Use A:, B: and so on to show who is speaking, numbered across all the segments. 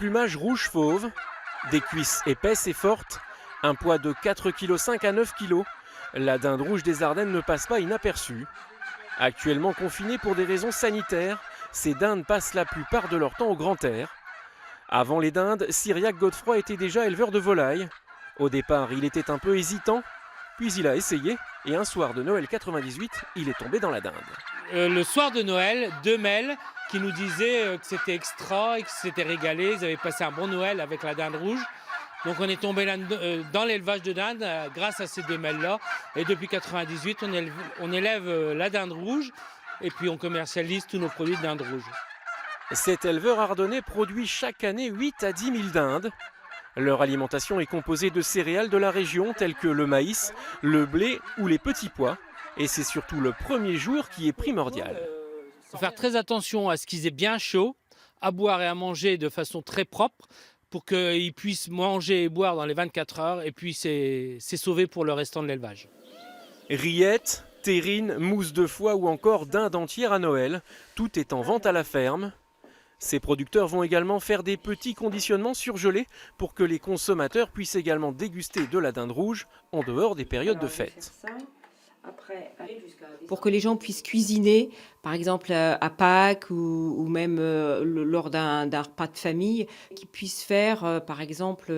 A: plumage rouge fauve, des cuisses épaisses et fortes, un poids de 4,5 kg à 9 kg, la dinde rouge des Ardennes ne passe pas inaperçue. Actuellement confinée pour des raisons sanitaires, ces dindes passent la plupart de leur temps au grand air. Avant les dindes, Cyriaque Godefroy était déjà éleveur de volailles. Au départ, il était un peu hésitant, puis il a essayé et un soir de Noël 98, il est tombé dans la dinde.
B: Le soir de Noël, 2 mails qui nous disaient que c'était extra et qu'ils s'étaient régalés, ils avaient passé un bon Noël avec la dinde rouge. Donc on est tombé là, dans l'élevage de dinde grâce à ces 2 mails-là. Et depuis 98, on élève la dinde rouge et puis on commercialise tous nos produits de dinde rouge.
A: Cet éleveur ardennais produit chaque année 8 à 10 000 dindes. Leur alimentation est composée de céréales de la région telles que le maïs, le blé ou les petits pois. Et c'est surtout le premier jour qui est primordial.
B: Il faut faire très attention à ce qu'ils aient bien chaud, à boire et à manger de façon très propre pour qu'ils puissent manger et boire dans les 24 heures et puis c'est sauvé pour le restant de l'élevage.
A: Rillettes, terrines, mousse de foie ou encore dinde entière à Noël, tout est en vente à la ferme. Ces producteurs vont également faire des petits conditionnements surgelés pour que les consommateurs puissent également déguster de la dinde rouge en dehors des périodes de fête.
C: Pour que les gens puissent cuisiner, par exemple à Pâques ou même lors d'un repas de famille, qu'ils puissent faire par exemple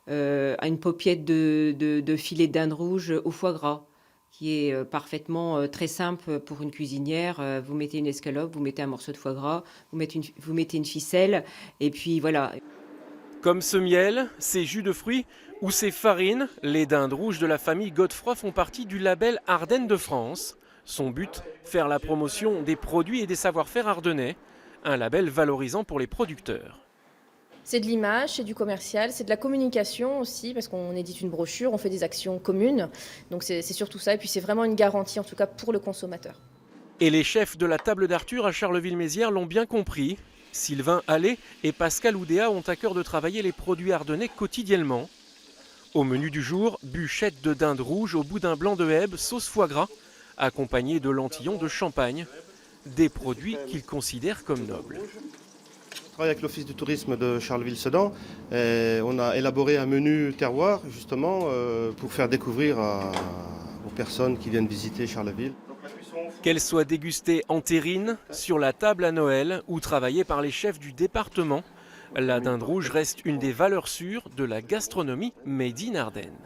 C: une paupiette de filet de dinde rouge au foie gras, qui est parfaitement très simple pour une cuisinière. Vous mettez une escalope, vous mettez un morceau de foie gras, vous mettez une ficelle, et puis voilà.
A: Comme ce miel, ces jus de fruits ou ces farines, les dindes rouges de la famille Godefroy font partie du label Ardennes de France. Son but, faire la promotion des produits et des savoir-faire ardennais, un label valorisant pour les producteurs.
D: C'est de l'image, c'est du commercial, c'est de la communication aussi, parce qu'on édite une brochure, on fait des actions communes. Donc c'est surtout ça, et puis c'est vraiment une garantie, en tout cas pour le consommateur.
A: Et les chefs de la table d'Arthur à Charleville-Mézières l'ont bien compris. Sylvain Allais et Pascal Oudéa ont à cœur de travailler les produits ardennais quotidiennement. Au menu du jour, bûchette de dinde rouge au boudin blanc de Hèbe, sauce foie gras, accompagnée de lentillons de champagne. Des produits qu'ils considèrent comme nobles.
E: Je travaille avec l'Office du tourisme de Charleville-Sedan. On a élaboré un menu terroir justement pour faire découvrir aux personnes qui viennent visiter Charleville.
A: Qu'elle soit dégustée en terrine, sur la table à Noël ou travaillée par les chefs du département, la dinde rouge reste une des valeurs sûres de la gastronomie made in Ardennes.